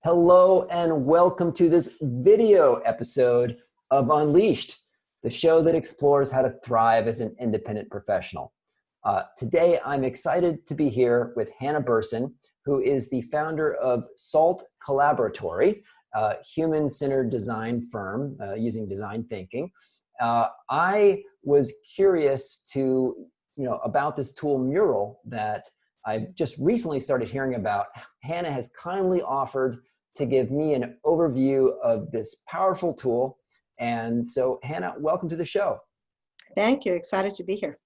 Hello and welcome to this video episode of Unleashed, the show that explores how to thrive as an independent professional. Today, I'm excited to be here with Hannah Berson, who is the founder of SALT Collaboratory, a human-centered design firm using design thinking. I was curious about this tool Mural that I've just recently started hearing about. Hannah has kindly offered to give me an overview of this powerful tool. And so, Hannah, welcome to the show. Thank you. Excited to be here.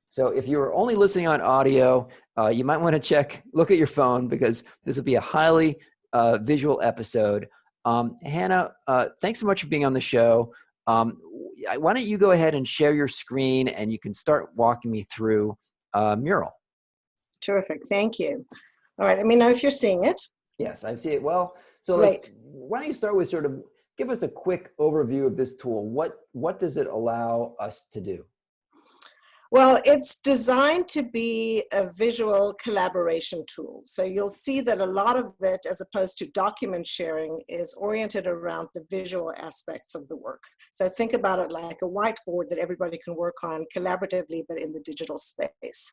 So if you're only listening on audio, you might want to look at your phone because this will be a highly visual episode. Hannah, thanks so much for being on the show. Why don't you go ahead and share your screen and you can start walking me through Mural. Terrific. Thank you. All right. Let me know if you're seeing it. Yes, I see it well. So why don't you start with give us a quick overview of this tool. What does it allow us to do? Well, it's designed to be a visual collaboration tool. So you'll see that a lot of it, as opposed to document sharing, is oriented around the visual aspects of the work. So think about it like a whiteboard that everybody can work on collaboratively, but in the digital space.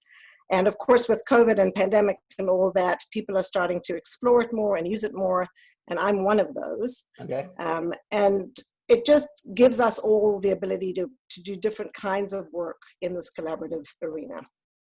And of course, with COVID and pandemic and all that, people are starting to explore it more and use it more. And I'm one of those. Okay. And it just gives us all the ability to do different kinds of work in this collaborative arena.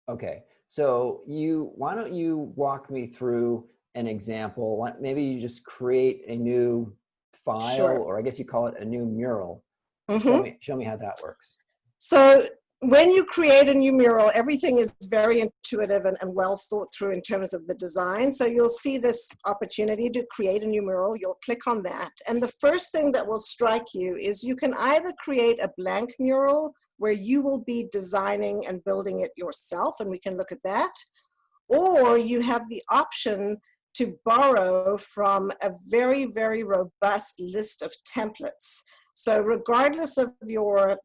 Okay. So why don't you walk me through an example? Maybe you just create a new file, sure, or I guess you call it a new mural. Mm-hmm. Show me how that works. So when you create a new mural, everything is very intuitive and well thought through in terms of the design. So you'll see this opportunity to create a new mural. You'll click on that. And the first thing that will strike you is you can either create a blank mural where you will be designing and building it yourself, and we can look at that. Or you have the option to borrow from a very, very robust list of templates. So regardless of your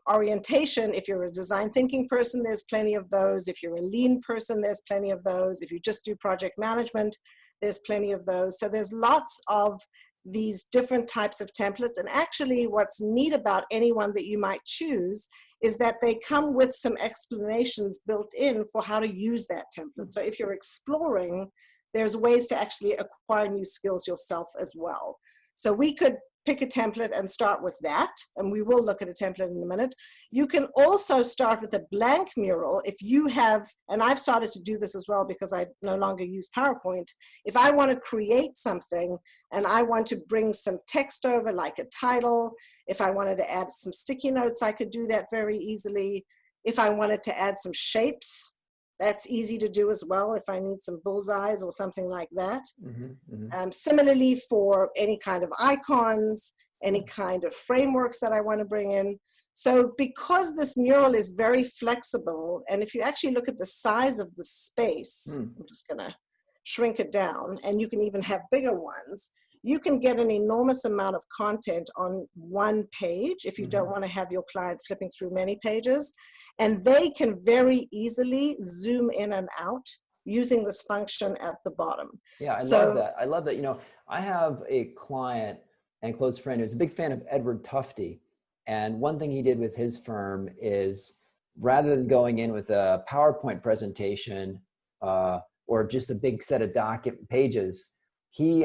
orientation, if you're a design thinking person, there's plenty of those. If you're a lean person, there's plenty of those. If you just do project management, there's plenty of those. So there's lots of these different types of templates. And actually what's neat about any one that you might choose is that they come with some explanations built in for how to use that template. So if you're exploring, there's ways to actually acquire new skills yourself as well. So we could pick a template and start with that, and we will look at a template in a minute. You can also start with a blank mural if you have, and I've started to do this as well because I no longer use PowerPoint. If I want to create something and I want to bring some text over, like a title, if I wanted to add some sticky notes, I could do that very easily. If I wanted to add some shapes, that's easy to do as well if I need some bullseyes or something like that. Mm-hmm, mm-hmm. Similarly, for any kind of icons, any kind of frameworks that I want to bring in. So because this mural is very flexible, and if you actually look at the size of the space, I'm just going to shrink it down, and you can even have bigger ones, you can get an enormous amount of content on one page if you don't want to have your client flipping through many pages. And they can very easily zoom in and out using this function at the bottom. Yeah, I love that. I love that. I have a client and close friend who's a big fan of Edward Tufte. And one thing he did with his firm is rather than going in with a PowerPoint presentation or just a big set of document pages, he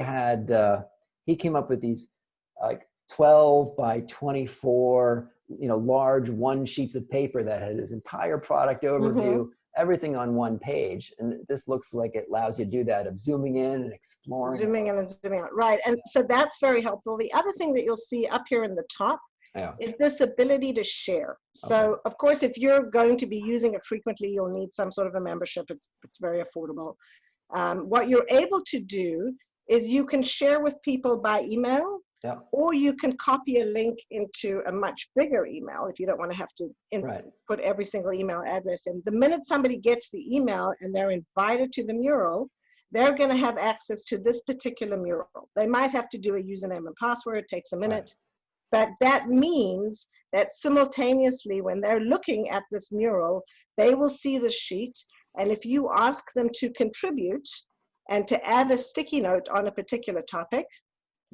came up with these like 12 by 24 large one sheets of paper that had his entire product overview, everything on one page. And this looks like it allows you to do that of zooming in and exploring. Zooming in and zooming out, right. And so that's very helpful. The other thing that you'll see up here in the top is this ability to share. So of course, if you're going to be using it frequently, you'll need some sort of a membership. It's very affordable. What you're able to do is you can share with people by email. Yeah. Or you can copy a link into a much bigger email if you don't want to have to put every single email address in. The minute somebody gets the email and they're invited to the mural, they're going to have access to this particular mural. They might have to do a username and password. It takes a minute. But that means that simultaneously, when they're looking at this mural, they will see the sheet. And if you ask them to contribute, and to add a sticky note on a particular topic,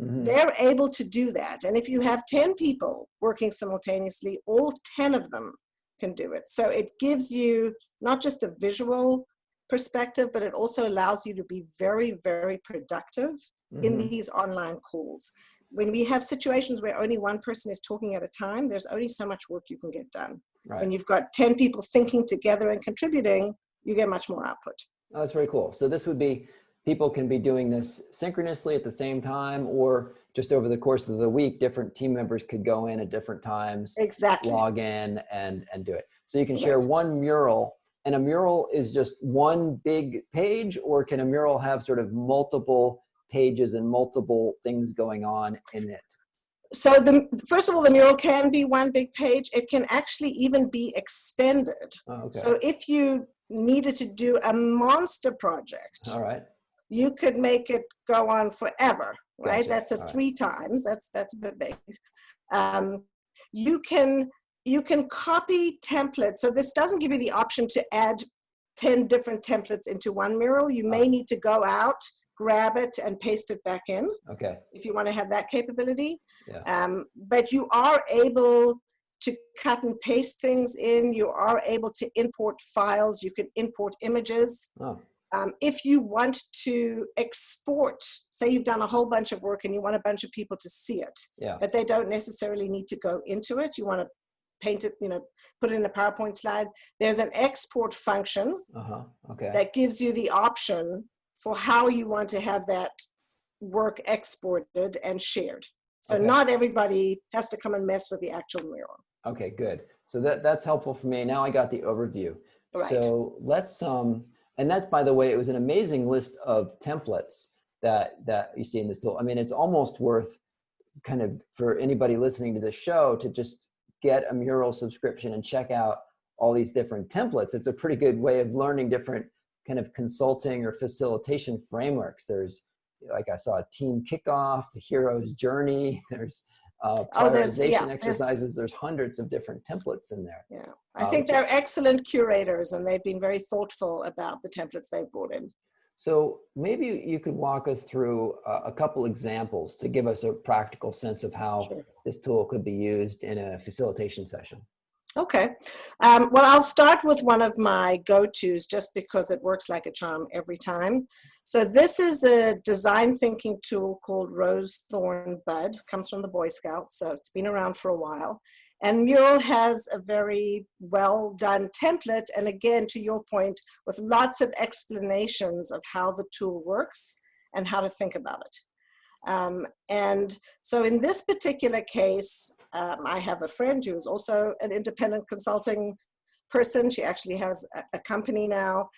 Mm-hmm. they're able to do that. And if you have 10 people working simultaneously, all 10 of them can do it. So it gives you not just a visual perspective, but it also allows you to be very, very productive in these online calls. When we have situations where only one person is talking at a time, there's only so much work you can get done. Right. When you've got 10 people thinking together and contributing, you get much more output. Oh, that's very cool. So this would be, people can be doing this synchronously at the same time, or just over the course of the week, different team members could go in at different times, exactly, log in and do it. So you can share one mural, and a mural is just one big page, or can a mural have sort of multiple pages and multiple things going on in it? So first of all, the mural can be one big page. It can actually even be extended. Oh, okay. So if you needed to do a monster project, all right, you could make it go on forever, right? Gotcha. That's a all 3 times. That's a bit big. You can copy templates. So this doesn't give you the option to add 10 different templates into one mural. You may need to go out, grab it, and paste it back in. Okay. If you want to have that capability. Yeah. But you are able to cut and paste things in. You are able to import files. You can import images. Oh. If you want to export, say you've done a whole bunch of work and you want a bunch of people to see it, but they don't necessarily need to go into it. You want to paint it, put it in a PowerPoint slide. There's an export function that gives you the option for how you want to have that work exported and shared. So not everybody has to come and mess with the actual mural. Okay, good. So that's helpful for me. Now I got the overview. Right. So let's, and that's, by the way, it was an amazing list of templates that you see in this tool. I mean, it's almost worth kind of for anybody listening to this show to just get a Mural subscription and check out all these different templates. It's a pretty good way of learning different kind of consulting or facilitation frameworks. There's, like I saw, a team kickoff, the hero's journey, there's prioritization exercises. There's hundreds of different templates in there. Yeah, I think they're excellent curators, and they've been very thoughtful about the templates they've brought in. So maybe you could walk us through a couple examples to give us a practical sense of how this tool could be used in a facilitation session. Okay. Well, I'll start with one of my go-tos just because it works like a charm every time. So this is a design thinking tool called Rose Thornbud. Comes from the Boy Scouts, so it's been around for a while. And Mural has a very well done template. And again, to your point, with lots of explanations of how the tool works and how to think about it. And so in this particular case, I have a friend who is also an independent consulting person. She actually has a company now,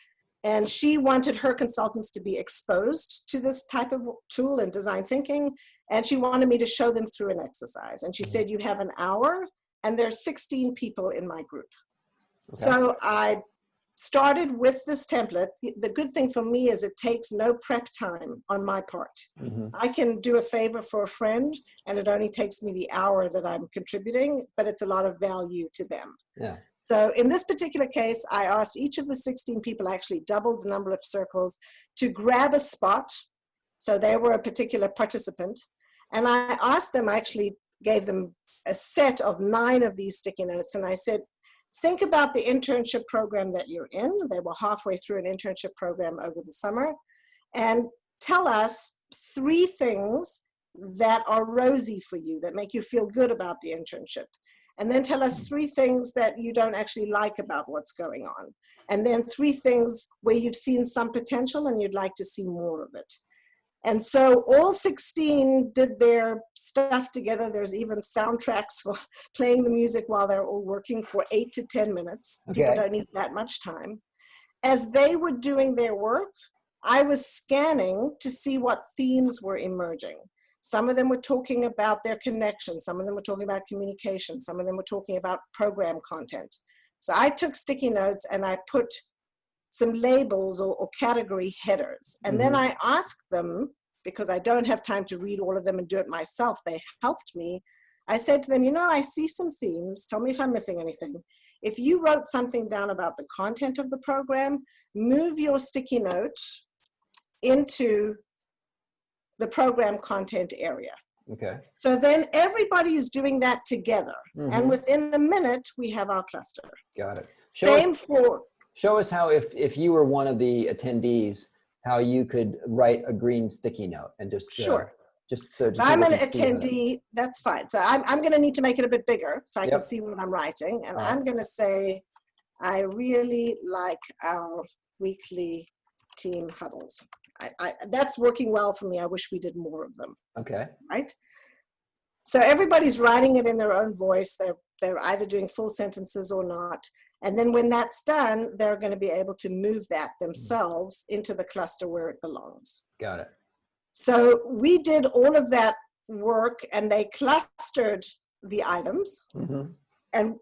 and she wanted her consultants to be exposed to this type of tool and design thinking. And she wanted me to show them through an exercise. And she said, you have an hour, and there's 16 people in my group. Okay. So I started with this template. The good thing for me is it takes no prep time on my part. I can do a favor for a friend, and it only takes me the hour that I'm contributing, but it's a lot of value to them. Yeah. So in this particular case, I asked each of the 16 people, actually doubled the number of circles, to grab a spot. So they were a particular participant. And I asked them, I actually gave them a set of 9 of these sticky notes. And I said, think about the internship program that you're in. They were halfway through an internship program over the summer. And tell us 3 things that are rosy for you, that make you feel good about the internship. And then tell us 3 things that you don't actually like about what's going on. And then 3 things where you've seen some potential and you'd like to see more of it. And so all 16 did their stuff together. There's even soundtracks for playing the music while they're all working for 8 to 10 minutes. Okay. People don't need that much time. As they were doing their work, I was scanning to see what themes were emerging. Some of them were talking about their connection. Some of them were talking about communication. Some of them were talking about program content. So I took sticky notes and I put some labels or category headers. And then I asked them, because I don't have time to read all of them and do it myself, they helped me. I said to them, I see some themes. Tell me if I'm missing anything. If you wrote something down about the content of the program, move your sticky note into the program content area. Okay. So then everybody is doing that together. Mm-hmm. And within a minute, we have our cluster. Got it. Show us how, if you were one of the attendees, how you could write a green sticky note and just sure. Just so I'm an attendee, that's fine. So I'm going to need to make it a bit bigger so I Yep. can see what I'm writing. And I'm going to say, I really like our weekly team huddles. That's working well for me. I wish we did more of them. Okay. Right? So everybody's writing it in their own voice. They're either doing full sentences or not. And then when that's done, they're going to be able to move that themselves into the cluster where it belongs. Got it. So we did all of that work and they clustered the items. Mm-hmm. And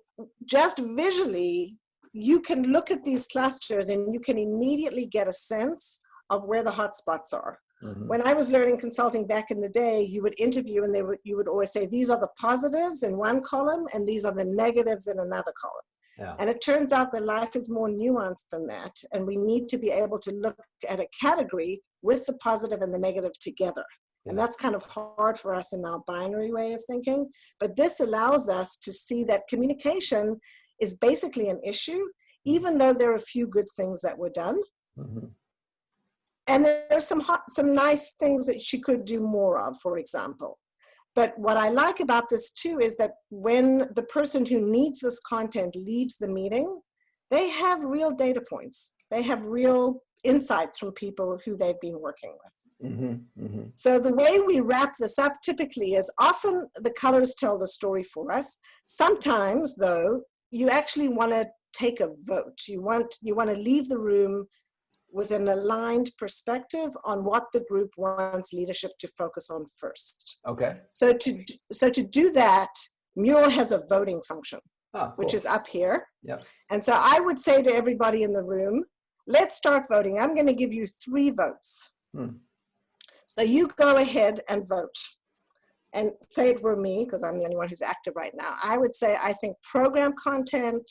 just visually, you can look at these clusters and you can immediately get a sense of where the hotspots are. Mm-hmm. When I was learning consulting back in the day, you would interview and you would always say, these are the positives in one column and these are the negatives in another column. Yeah. And it turns out that life is more nuanced than that. And we need to be able to look at a category with the positive and the negative together. Yeah. And that's kind of hard for us in our binary way of thinking. But this allows us to see that communication is basically an issue, even though there are a few good things that were done. Mm-hmm. And there's some nice things that she could do more of, for example. But what I like about this too is that when the person who needs this content leaves the meeting, they have real data points. They have real insights from people who they've been working with. Mm-hmm, mm-hmm. So the way we wrap this up typically is often the colors tell the story for us. Sometimes, though, you actually want to take a vote. You want to leave the room with an aligned perspective on what the group wants leadership to focus on first. Okay. So to do that, Mural has a voting function, cool. Which is up here. Yep. And so I would say to everybody in the room, let's start voting. I'm going to give you 3 votes. So you go ahead and vote. And say it were me, because I'm the only one who's active right now. I would say I think program content,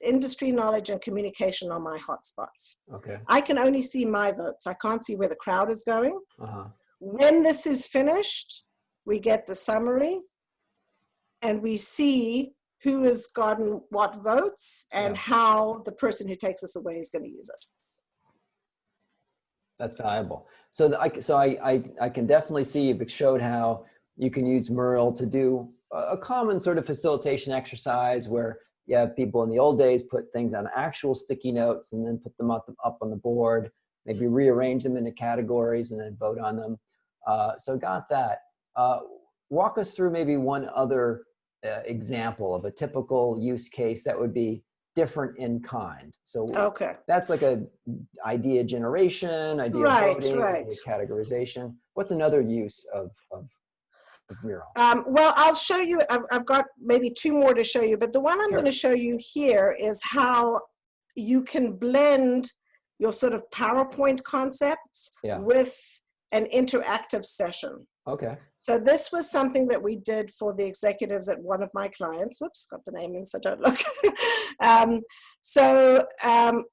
industry knowledge and communication are my hotspots. Okay. I can only see my votes. I can't see where the crowd is going. Uh-huh. When this is finished, we get the summary and we see who has gotten what votes and how the person who takes us away is going to use it. That's valuable. So I can definitely see you've showed how you can use Mural to do a common sort of facilitation exercise where you have people in the old days put things on actual sticky notes and then put them up on the board, maybe rearrange them into categories and then vote on them. So got that. Walk us through maybe one other example of a typical use case that would be different in kind. So okay. That's like a idea generation, idea voting, idea categorization. What's another use of Mural? Well, I'll show you, I've got maybe 2 more to show you, but the one I'm going to show you here is how you can blend your sort of PowerPoint concepts with an interactive session. Okay. So this was something that we did for the executives at one of my clients. Whoops, got the name in, so don't look.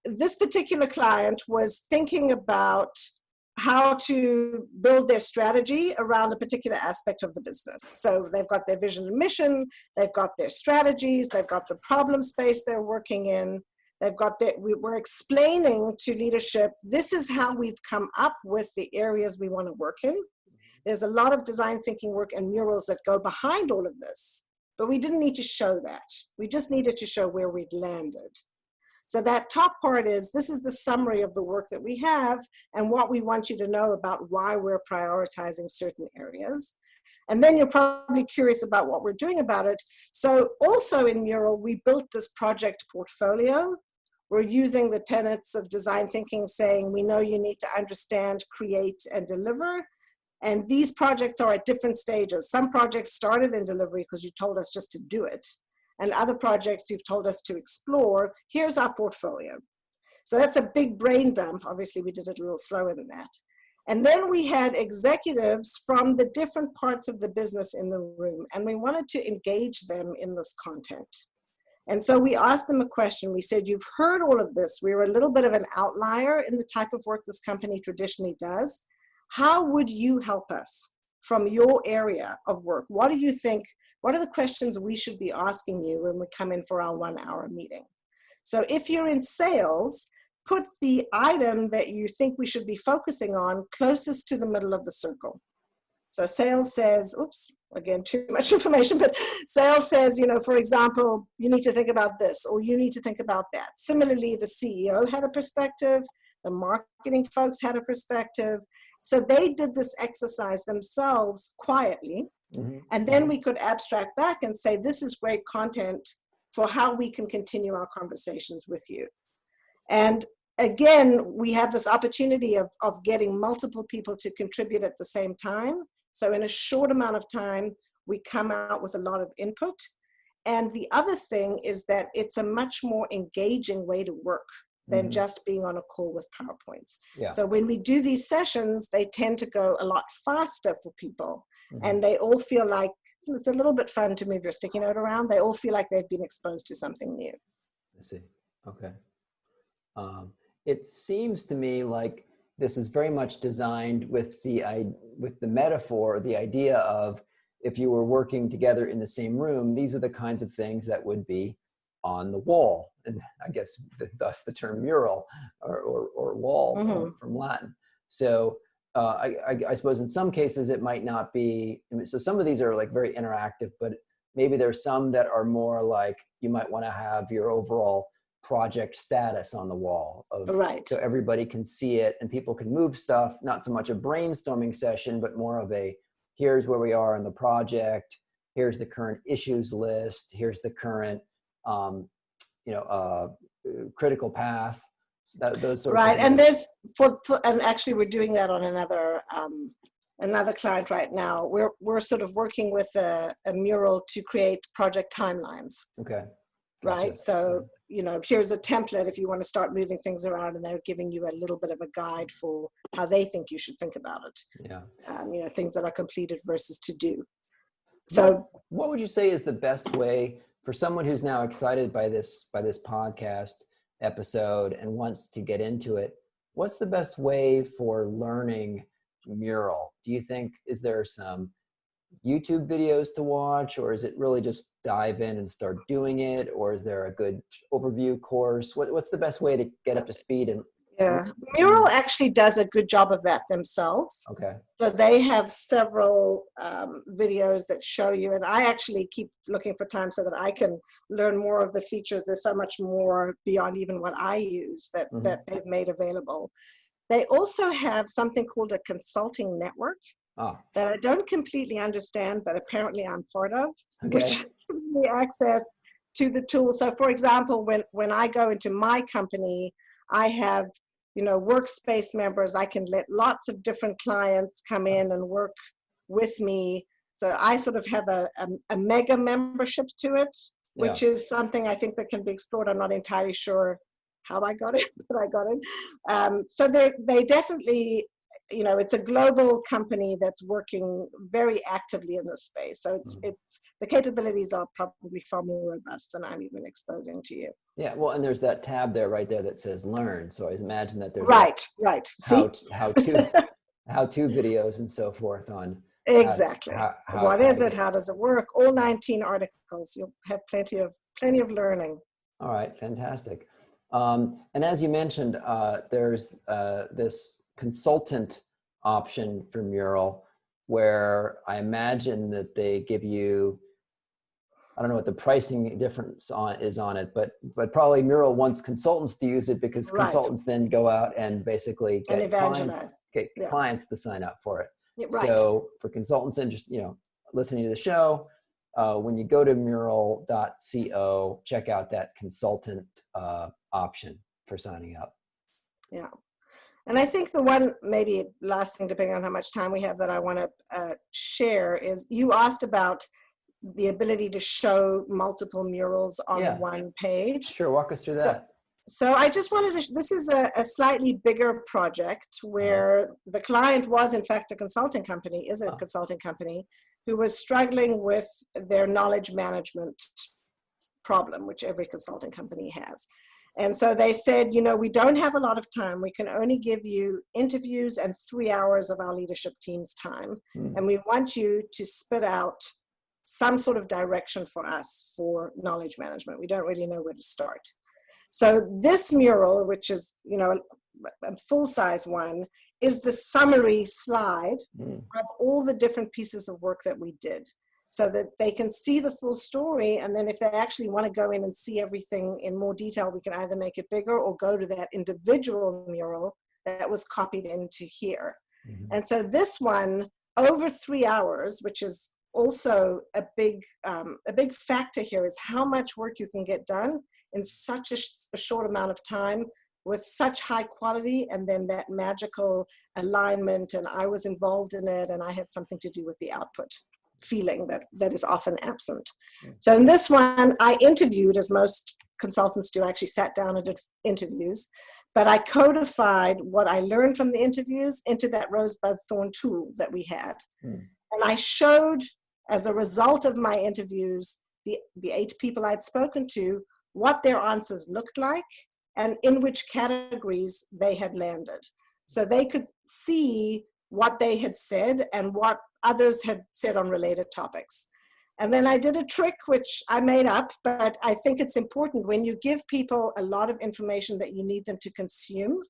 This particular client was thinking about how to build their strategy around a particular aspect of the business. So they've got their vision and mission, they've got their strategies, they've got the problem space they're working in, we're explaining to leadership, this is how we've come up with the areas we want to work in. There's a lot of design thinking work and murals that go behind all of this, but we didn't need to show that. We just needed to show where we'd landed. So that top part is, this is the summary of the work that we have and what we want you to know about why we're prioritizing certain areas. And then you're probably curious about what we're doing about it. So also in Mural, we built this project portfolio. We're using the tenets of design thinking, saying we know you need to understand, create, and deliver. And these projects are at different stages. Some projects started in delivery because you told us just to do it. And other projects you've told us to explore. Here's our portfolio. So that's a big brain dump. Obviously, we did it a little slower than that. And then we had executives from the different parts of the business in the room, and we wanted to engage them in this content. And so we asked them a question. We said, you've heard all of this. We're a little bit of an outlier in the type of work this company traditionally does. How would you help us from your area of work? What do you think, what are the questions we should be asking you when we come in for our 1 hour meeting? So if you're in sales, put the item that you think we should be focusing on closest to the middle of the circle. So sales says, oops, again, too much information, but sales says, you know, for example, you need to think about this, or you need to think about that. Similarly, the CEO had a perspective, the marketing folks had a perspective. So they did this exercise themselves quietly. And then we could abstract back and say, this is great content for how we can continue our conversations with you. And again, we have this opportunity of getting multiple people to contribute at the same time. So in a short amount of time, we come out with a lot of input. And the other thing is that it's a much more engaging way to work than just being on a call with PowerPoints. Yeah. So when we do these sessions, they tend to go a lot faster for people. And they all feel like it's a little bit fun to move your sticky note around. They all feel like they've been exposed to something new. I see. Okay. It seems to me like this is very much designed with the metaphor, the idea of if you were working together in the same room, these are the kinds of things that would be on the wall. And I guess thus the term mural or wall from Latin. So I suppose in some cases it might not be, so some of these are like very interactive, but maybe there's some that are more like you might want to have your overall project status on the wall so everybody can see it and people can move stuff, not so much a brainstorming session, but more of a, here's where we are in the project, here's the current issues list, here's the current critical path, those sorts of things. And there's and actually we're doing that on another client right now. We're sort of working with a mural to create project timelines. Okay. Gotcha. Right. So, you know, here's a template if you want to start moving things around, and they're giving you a little bit of a guide for how they think you should think about it. Yeah. You know, things that are completed versus to do. So what would you say is the best way for someone who's now excited by this podcast episode and wants to get into it? What's the best way for learning Mural? Do you think, is there some YouTube videos to watch, or is it really just dive in and start doing it, or is there a good overview course? What's the best way to get up to speed? And Mural actually does a good job of that themselves. Okay. So they have several videos that show you, and I actually keep looking for time so that I can learn more of the features. There's so much more beyond even what I use that they've made available. They also have something called a consulting network that I don't completely understand, but apparently I'm part of, which gives me access to the tool. So for example, when I go into my company, I have, you know, workspace members. I can let lots of different clients come in and work with me. So I sort of have a mega membership to it, which is something I think that can be explored. I'm not entirely sure how I got it, but I got it. So they definitely, you know, it's a global company that's working very actively in this space. So it's the capabilities are probably far more robust than I'm even exposing to you. Yeah, well, and there's that tab there right there that says learn. So I imagine that there's how to videos and so forth on exactly what is it, how does it work, all 19 articles. You'll have plenty of learning. All right, fantastic. And as you mentioned, there's this consultant option for Mural, where I imagine that they give you, I don't know what the pricing difference is on it, but probably Mural wants consultants to use it because consultants then go out and basically get clients to sign up for it. So for consultants and just, you know, listening to the show, when you go to mural.co, check out that consultant option for signing up. Yeah. And I think the one maybe last thing, depending on how much time we have, that I want to share is, you asked about the ability to show multiple murals on one page. Sure, walk us through that. So I just wanted to, this is a slightly bigger project where the client was in fact a consulting company, is a consulting company, who was struggling with their knowledge management problem, which every consulting company has. And so they said, you know, we don't have a lot of time. We can only give you interviews and 3 hours of our leadership team's time. And we want you to spit out some sort of direction for us for knowledge management. We don't really know where to start. So this mural, which is, you know, a full-size one, is the summary slide of all the different pieces of work that we did, so that they can see the full story. And then if they actually want to go in and see everything in more detail, we can either make it bigger or go to that individual mural that was copied into here. And so this one, over 3 hours, which is also a big factor here, is how much work you can get done in such a short amount of time with such high quality, and then that magical alignment, and I was involved in it and I had something to do with the output feeling that is often absent. So in this one, I interviewed, as most consultants do. I actually sat down and did interviews, but I codified what I learned from the interviews into that rosebud thorn tool that we had. And I showed, as a result of my interviews, the 8 people I'd spoken to, what their answers looked like and in which categories they had landed. So they could see what they had said and what others had said on related topics. And then I did a trick, which I made up, but I think it's important when you give people a lot of information that you need them to consume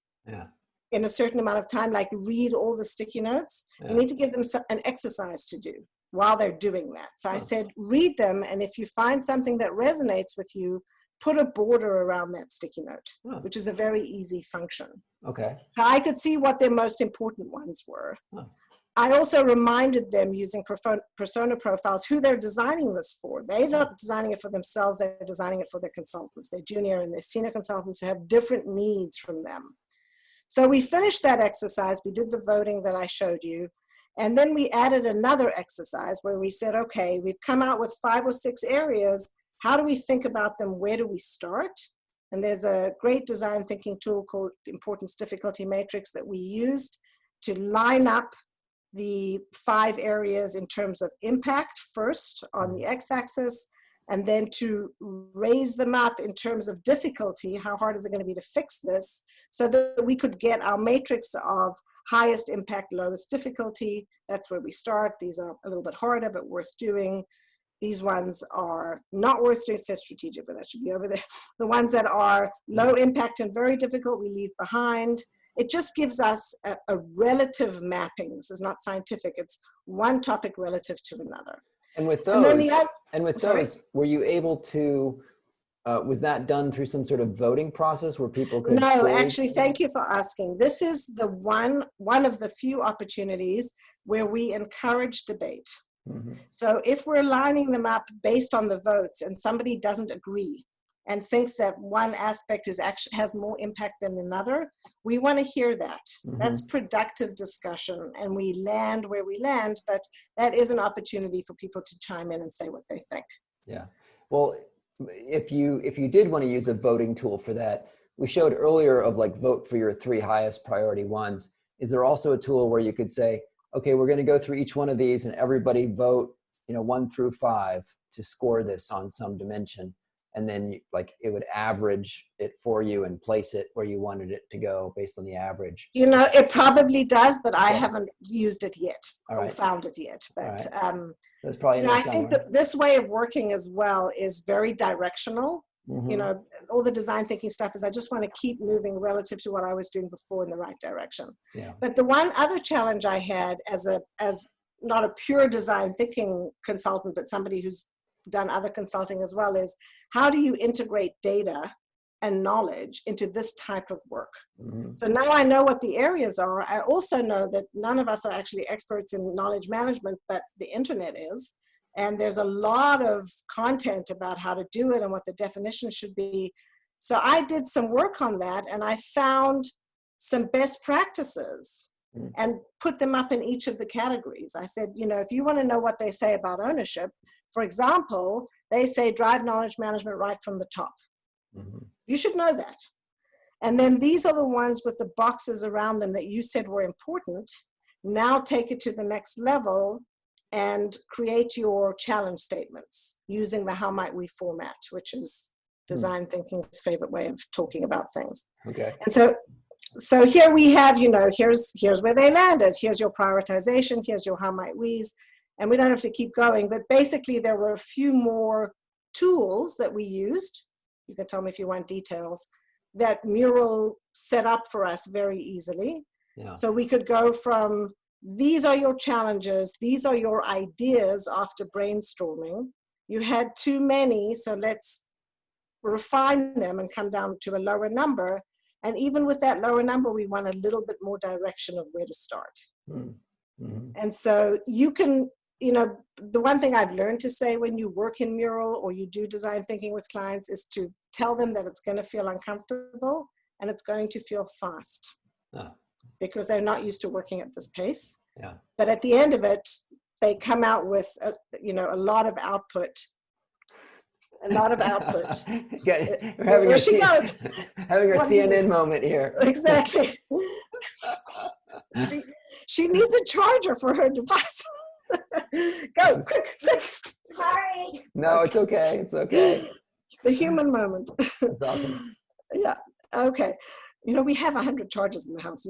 in a certain amount of time, like read all the sticky notes, you need to give them an exercise to do while they're doing that. So I said, read them, and if you find something that resonates with you, put a border around that sticky note, which is a very easy function. Okay. So I could see what their most important ones were. I also reminded them, using persona profiles, who they're designing this for. They're not designing it for themselves, they're designing it for their consultants, their junior and their senior consultants who have different needs from them. So we finished that exercise, we did the voting that I showed you, and then we added another exercise where we said, okay, we've come out with 5 or 6 areas. How do we think about them? Where do we start? And there's a great design thinking tool called Importance Difficulty Matrix that we used to line up the 5 areas in terms of impact first on the x-axis, and then to raise them up in terms of difficulty. How hard is it going to be to fix this? So that we could get our matrix of highest impact, lowest difficulty. That's where we start. These are a little bit harder, but worth doing. These ones are not worth doing. It says strategic, but that should be over there. The ones that are low impact and very difficult, we leave behind. It just gives us a relative mapping. This is not scientific. It's one topic relative to another. And with those, were you able to, was that done through some sort of voting process where people could? No, actually, thank you for asking. This is the one of the few opportunities where we encourage debate. So if we're lining them up based on the votes and somebody doesn't agree and thinks that one aspect has more impact than another, we want to hear that. That's productive discussion, and we land where we land, but that is an opportunity for people to chime in and say what they think. Yeah. Well, if you did want to use a voting tool for that, we showed earlier of like vote for your 3 highest priority ones. Is there also a tool where you could say, okay, we're going to go through each one of these and everybody vote, 1 through 5 to score this on some dimension. And then like it would average it for you and place it where you wanted it to go based on the average. It probably does, but I haven't used it yet or found it yet. But that's probably I think that this way of working as well is very directional. All the design thinking stuff is I just want to keep moving relative to what I was doing before in the right direction. But the one other challenge I had as not a pure design thinking consultant, but somebody who's done other consulting as well, is how do you integrate data and knowledge into this type of work? So now I know what the areas are. I also know that none of us are actually experts in knowledge management, but the internet is. And there's a lot of content about how to do it and what the definition should be. So I did some work on that, and I found some best practices and put them up in each of the categories. I said, if you want to know what they say about ownership, for example, they say drive knowledge management right from the top. You should know that. And then these are the ones with the boxes around them that you said were important. Now take it to the next level. and create your challenge statements using the how might we format, which is design thinking's favorite way of talking about things. Okay. And so here we have, here's where they landed. Here's your prioritization. Here's your how might we's. And we don't have to keep going, but basically there were a few more tools that we used. You can tell me if you want details, that Mural set up for us very easily. Yeah. So we could go from, these are your challenges, these are your ideas after brainstorming. You had too many, so let's refine them and come down to a lower number. And even with that lower number, we want a little bit more direction of where to start. Mm-hmm. And so you can, the one thing I've learned to say when you work in Mural or you do design thinking with clients is to tell them that it's going to feel uncomfortable and it's going to feel fast. Because they're not used to working at this pace. Yeah. But at the end of it, they come out with, a lot of output. A lot of output. There she goes. Having our CNN moment here. Exactly. She needs a charger for her device. Go, quick. Sorry. No, it's okay. It's okay. The human moment. That's awesome. Yeah. Okay. We have 100 chargers in the house.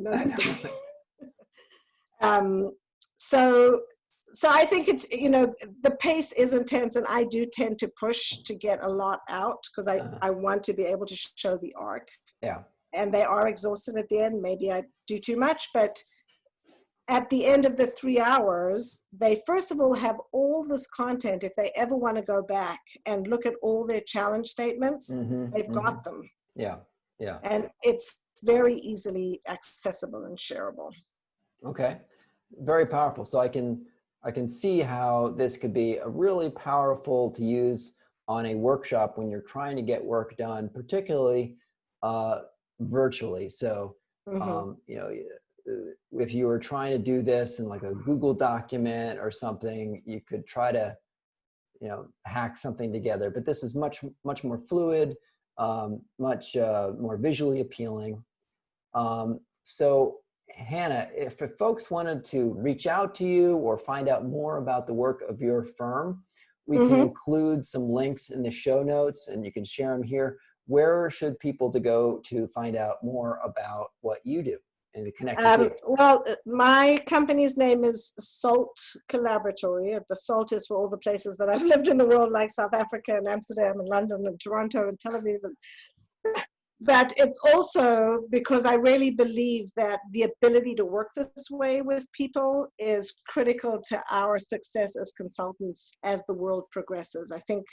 So I think it's, the pace is intense, and I do tend to push to get a lot out because I want to be able to show the arc. Yeah. And they are exhausted at the end. Maybe I do too much, but at the end of the 3 hours, they first of all have all this content. If they ever want to go back and look at all their challenge statements, they've got them. Yeah. Yeah. And it's very easily accessible and shareable. Okay. Very powerful. So I can see how this could be a really powerful to use on a workshop when you're trying to get work done, particularly virtually. So, if you were trying to do this in like a Google document or something, you could try to, hack something together, but this is much more fluid, much more visually appealing. So Hannah, if folks wanted to reach out to you or find out more about the work of your firm, we can include some links in the show notes and you can share them here. Where should people to go to find out more about what you do and to connect with you? Well, my company's name is SALT Collaboratory. The SALT is for all the places that I've lived in the world, like South Africa and Amsterdam and London and Toronto and Tel Aviv. But it's also because I really believe that the ability to work this way with people is critical to our success as consultants as the world progresses. I think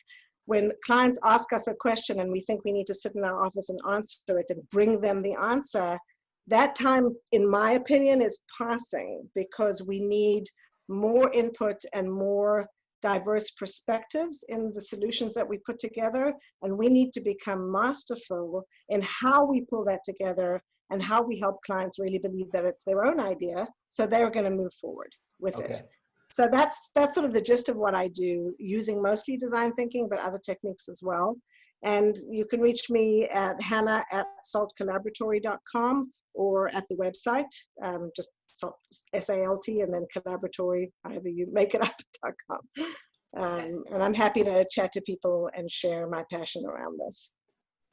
when clients ask us a question and we think we need to sit in our office and answer it and bring them the answer, that time, in my opinion, is passing because we need more input and more diverse perspectives in the solutions that we put together. And we need to become masterful in how we pull that together and how we help clients really believe that it's their own idea. So they're going to move forward with it. So that's sort of the gist of what I do, using mostly design thinking, but other techniques as well. And you can reach me at hannah@saltcollaboratory.com or at the website, just SALT and then collaboratory, however you make it up.com. And I'm happy to chat to people and share my passion around this.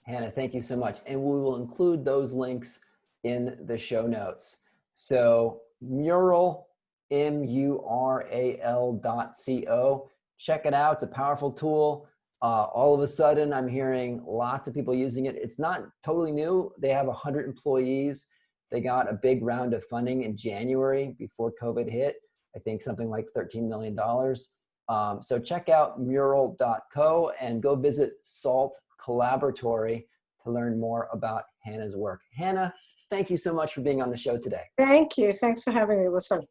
Hannah, thank you so much. And we will include those links in the show notes. So Mural, mural.co. Check it out. It's a powerful tool. All of a sudden, I'm hearing lots of people using it. It's not totally new. They have 100 employees. They got a big round of funding in January before COVID hit. I think something like $13 million. So check out mural.co and go visit SALT Collaboratory to learn more about Hannah's work. Hannah, thank you so much for being on the show today. Thank you. Thanks for having me. It was fun.